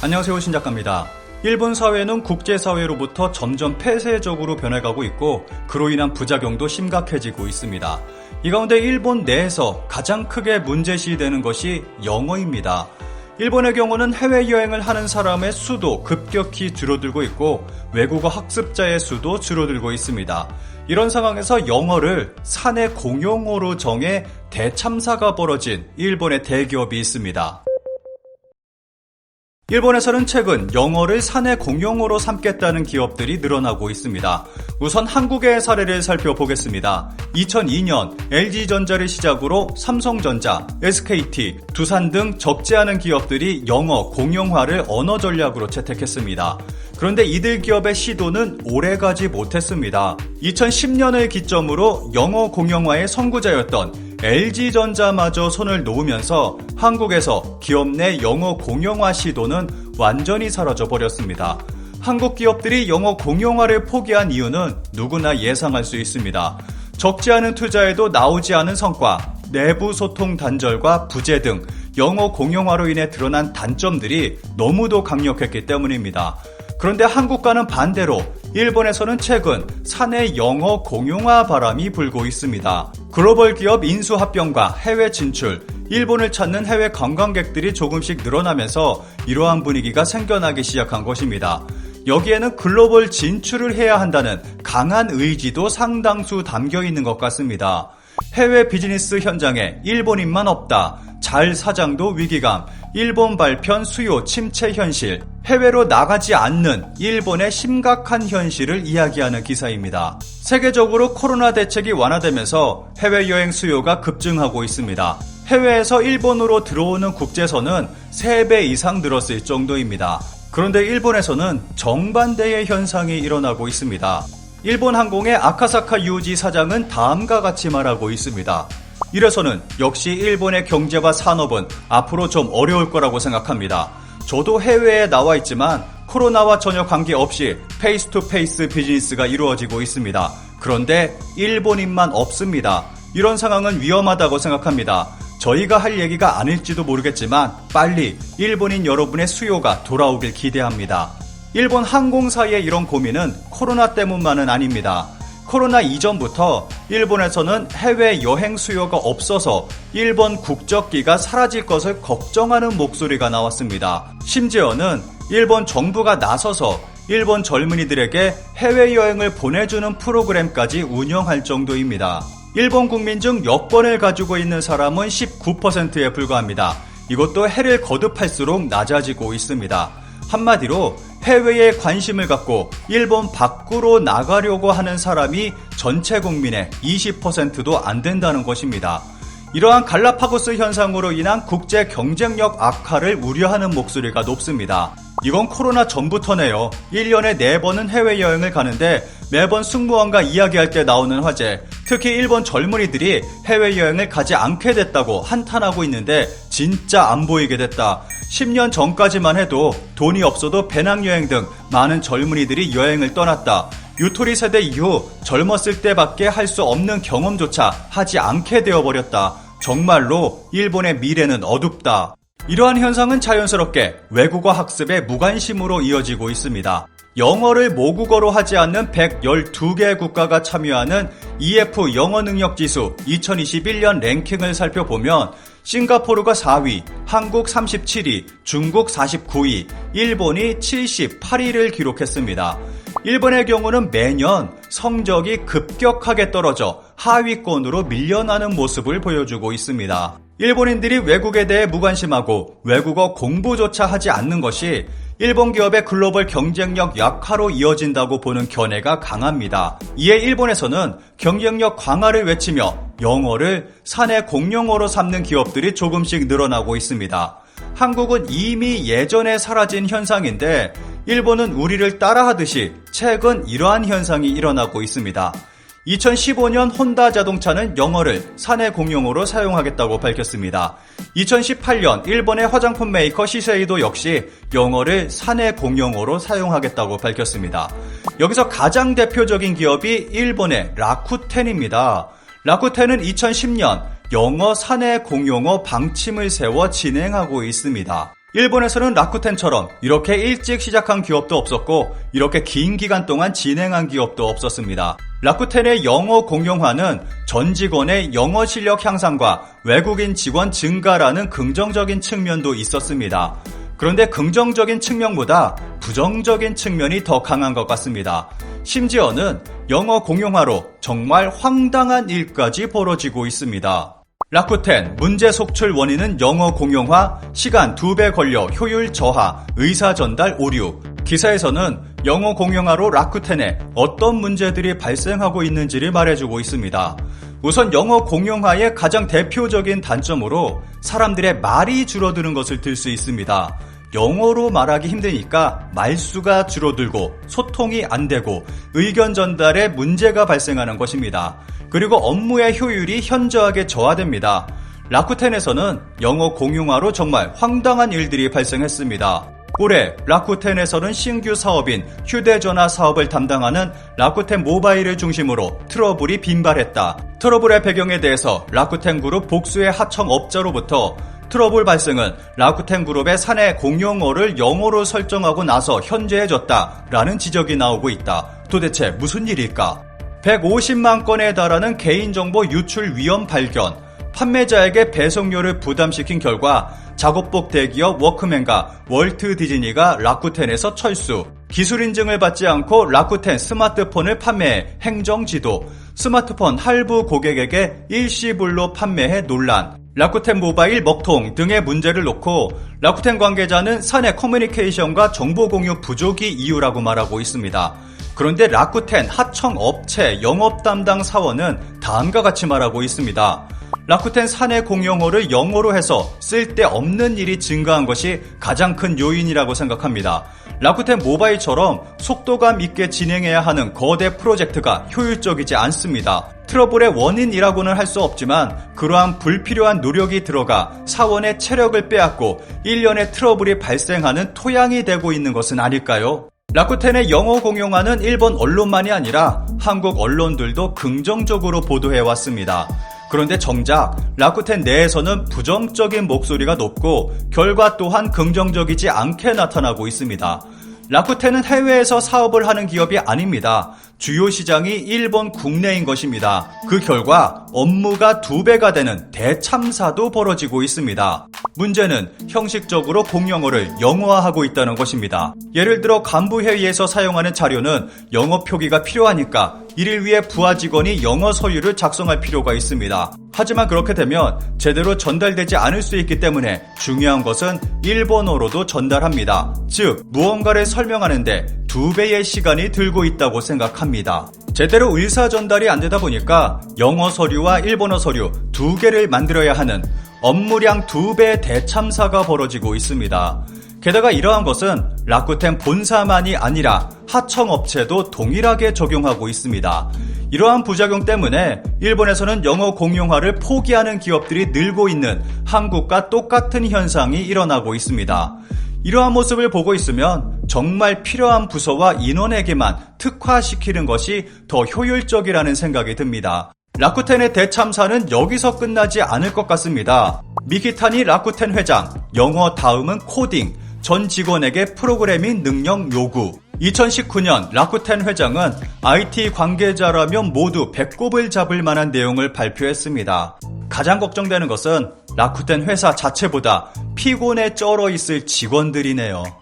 안녕하세요, 신작가입니다. 일본 사회는 국제사회로부터 점점 폐쇄적으로 변해가고 있고 그로 인한 부작용도 심각해지고 있습니다. 이 가운데 일본 내에서 가장 크게 문제시되는 것이 영어입니다. 일본의 경우는 해외여행을 하는 사람의 수도 급격히 줄어들고 있고 외국어 학습자의 수도 줄어들고 있습니다. 이런 상황에서 영어를 사내 공용어로 정해 대참사가 벌어진 일본의 대기업이 있습니다. 일본에서는 최근 영어를 사내 공용어로 삼겠다는 기업들이 늘어나고 있습니다. 우선 한국의 사례를 살펴보겠습니다. 2002년 LG전자를 시작으로 삼성전자, SKT, 두산 등 적지 않은 기업들이 영어 공용화를 언어 전략으로 채택했습니다. 그런데 이들 기업의 시도는 오래가지 못했습니다. 2010년을 기점으로 영어 공용화의 선구자였던 LG전자마저 손을 놓으면서 한국에서 기업 내 영어 공용화 시도는 완전히 사라져버렸습니다. 한국 기업들이 영어 공용화를 포기한 이유는 누구나 예상할 수 있습니다. 적지 않은 투자에도 나오지 않은 성과, 내부 소통 단절과 부재 등 영어 공용화로 인해 드러난 단점들이 너무도 강력했기 때문입니다. 그런데 한국과는 반대로 일본에서는 최근 사내 영어 공용화 바람이 불고 있습니다. 글로벌 기업 인수합병과 해외 진출, 일본을 찾는 해외 관광객들이 조금씩 늘어나면서 이러한 분위기가 생겨나기 시작한 것입니다. 여기에는 글로벌 진출을 해야 한다는 강한 의지도 상당수 담겨 있는 것 같습니다. 해외 비즈니스 현장에 일본인만 없다, 잘 사장도 위기감, 일본 발편 수요 침체 현실, 해외로 나가지 않는 일본의 심각한 현실을 이야기하는 기사입니다. 세계적으로 코로나 대책이 완화되면서 해외여행 수요가 급증하고 있습니다. 해외에서 일본으로 들어오는 국제선은 3배 이상 늘었을 정도입니다. 그런데 일본에서는 정반대의 현상이 일어나고 있습니다. 일본 항공의 아카사카 유지 사장은 다음과 같이 말하고 있습니다. 이래서는 역시 일본의 경제와 산업은 앞으로 좀 어려울 거라고 생각합니다. 저도 해외에 나와 있지만 코로나와 전혀 관계없이 페이스 투 페이스 비즈니스가 이루어지고 있습니다. 그런데 일본인만 없습니다. 이런 상황은 위험하다고 생각합니다. 저희가 할 얘기가 아닐지도 모르겠지만 빨리 일본인 여러분의 수요가 돌아오길 기대합니다. 일본 항공사의 이런 고민은 코로나 때문만은 아닙니다. 코로나 이전부터 일본에서는 해외 여행 수요가 없어서 일본 국적기가 사라질 것을 걱정하는 목소리가 나왔습니다. 심지어는 일본 정부가 나서서 일본 젊은이들에게 해외여행을 보내주는 프로그램까지 운영할 정도입니다. 일본 국민 중 여권을 가지고 있는 사람은 19%에 불과합니다. 이것도 해를 거듭할수록 낮아지고 있습니다. 한마디로 해외에 관심을 갖고 일본 밖으로 나가려고 하는 사람이 전체 국민의 20%도 안 된다는 것입니다. 이러한 갈라파고스 현상으로 인한 국제 경쟁력 악화를 우려하는 목소리가 높습니다. 이건 코로나 전부터네요. 1년에 4번은 해외여행을 가는데 매번 승무원과 이야기할 때 나오는 화제, 특히 일본 젊은이들이 해외여행을 가지 않게 됐다고 한탄하고 있는데 진짜 안 보이게 됐다. 10년 전까지만 해도 돈이 없어도 배낭여행 등 많은 젊은이들이 여행을 떠났다. 유토리 세대 이후 젊었을 때밖에 할 수 없는 경험조차 하지 않게 되어버렸다. 정말로 일본의 미래는 어둡다. 이러한 현상은 자연스럽게 외국어 학습의 무관심으로 이어지고 있습니다. 영어를 모국어로 하지 않는 112개 국가가 참여하는 EF 영어 능력 지수 2021년 랭킹을 살펴보면 싱가포르가 4위, 한국 37위, 중국 49위, 일본이 78위를 기록했습니다. 일본의 경우는 매년 성적이 급격하게 떨어져 하위권으로 밀려나는 모습을 보여주고 있습니다. 일본인들이 외국에 대해 무관심하고 외국어 공부조차 하지 않는 것이 일본 기업의 글로벌 경쟁력 약화로 이어진다고 보는 견해가 강합니다. 이에 일본에서는 경쟁력 강화를 외치며 영어를 사내 공용어로 삼는 기업들이 조금씩 늘어나고 있습니다. 한국은 이미 예전에 사라진 현상인데 일본은 우리를 따라하듯이 최근 이러한 현상이 일어나고 있습니다. 2015년 혼다 자동차는 영어를 사내 공용어로 사용하겠다고 밝혔습니다. 2018년 일본의 화장품 메이커 시세이도 역시 영어를 사내 공용어로 사용하겠다고 밝혔습니다. 여기서 가장 대표적인 기업이 일본의 라쿠텐입니다. 라쿠텐은 2010년 영어 사내 공용어 방침을 세워 진행하고 있습니다. 일본에서는 라쿠텐처럼 이렇게 일찍 시작한 기업도 없었고 이렇게 긴 기간 동안 진행한 기업도 없었습니다. 라쿠텐의 영어 공용화는 전 직원의 영어 실력 향상과 외국인 직원 증가라는 긍정적인 측면도 있었습니다. 그런데 긍정적인 측면보다 부정적인 측면이 더 강한 것 같습니다. 심지어는 영어 공용화로 정말 황당한 일까지 벌어지고 있습니다. 라쿠텐 문제 속출 원인은 영어 공용화, 시간 2배 걸려 효율 저하, 의사 전달 오류. 기사에서는 영어 공용화로 라쿠텐에 어떤 문제들이 발생하고 있는지를 말해주고 있습니다. 우선 영어 공용화의 가장 대표적인 단점으로 사람들의 말이 줄어드는 것을 들 수 있습니다. 영어로 말하기 힘드니까 말수가 줄어들고 소통이 안 되고 의견 전달에 문제가 발생하는 것입니다. 그리고 업무의 효율이 현저하게 저하됩니다. 라쿠텐에서는 영어 공용화로 정말 황당한 일들이 발생했습니다. 올해 라쿠텐에서는 신규 사업인 휴대전화 사업을 담당하는 라쿠텐 모바일을 중심으로 트러블이 빈발했다. 트러블의 배경에 대해서 라쿠텐 그룹 복수의 하청업자로부터 트러블 발생은 라쿠텐 그룹의 사내 공용어를 영어로 설정하고 나서 현재해졌다라는 지적이 나오고 있다. 도대체 무슨 일일까? 150만 건에 달하는 개인정보 유출 위험 발견, 판매자에게 배송료를 부담시킨 결과 작업복 대기업 워크맨과 월트 디즈니가 라쿠텐에서 철수, 기술 인증을 받지 않고 라쿠텐 스마트폰을 판매해 행정지도, 스마트폰 할부 고객에게 일시불로 판매해 논란, 라쿠텐 모바일 먹통 등의 문제를 놓고 라쿠텐 관계자는 사내 커뮤니케이션과 정보 공유 부족이 이유라고 말하고 있습니다. 그런데 라쿠텐 하청업체 영업 담당 사원은 다음과 같이 말하고 있습니다. 라쿠텐 사내 공용어를 영어로 해서 쓸데없는 일이 증가한 것이 가장 큰 요인이라고 생각합니다. 라쿠텐 모바일처럼 속도감 있게 진행해야 하는 거대 프로젝트가 효율적이지 않습니다. 트러블의 원인이라고는 할 수 없지만 그러한 불필요한 노력이 들어가 사원의 체력을 빼앗고 1년의 트러블이 발생하는 토양이 되고 있는 것은 아닐까요? 라쿠텐의 영어 공용화는 일본 언론만이 아니라 한국 언론들도 긍정적으로 보도해왔습니다. 그런데 정작 라쿠텐 내에서는 부정적인 목소리가 높고 결과 또한 긍정적이지 않게 나타나고 있습니다. 라쿠텐은 해외에서 사업을 하는 기업이 아닙니다. 주요 시장이 일본 국내인 것입니다. 그 결과 업무가 2배가 되는 대참사도 벌어지고 있습니다. 문제는 형식적으로 공용어를 영어화하고 있다는 것입니다. 예를 들어 간부 회의에서 사용하는 자료는 영어 표기가 필요하니까 이를 위해 부하 직원이 영어 서류를 작성할 필요가 있습니다. 하지만 그렇게 되면 제대로 전달되지 않을 수 있기 때문에 중요한 것은 일본어로도 전달합니다. 즉 무언가를 설명하는데 2배의 시간이 들고 있다고 생각합니다. 제대로 의사 전달이 안 되다 보니까 영어 서류와 일본어 서류 2개를 만들어야 하는 업무량 2배의 대참사가 벌어지고 있습니다. 게다가 이러한 것은 라쿠텐 본사만이 아니라 하청업체도 동일하게 적용하고 있습니다. 이러한 부작용 때문에 일본에서는 영어 공용화를 포기하는 기업들이 늘고 있는 한국과 똑같은 현상이 일어나고 있습니다. 이러한 모습을 보고 있으면 정말 필요한 부서와 인원에게만 특화시키는 것이 더 효율적이라는 생각이 듭니다. 라쿠텐의 대참사는 여기서 끝나지 않을 것 같습니다. 미키타니 라쿠텐 회장, 영어 다음은 코딩, 전 직원에게 프로그래밍 능력 요구. 2019년 라쿠텐 회장은 IT 관계자라면 모두 배꼽을 잡을 만한 내용을 발표했습니다. 가장 걱정되는 것은 라쿠텐 회사 자체보다 피곤에 쩔어 있을 직원들이네요.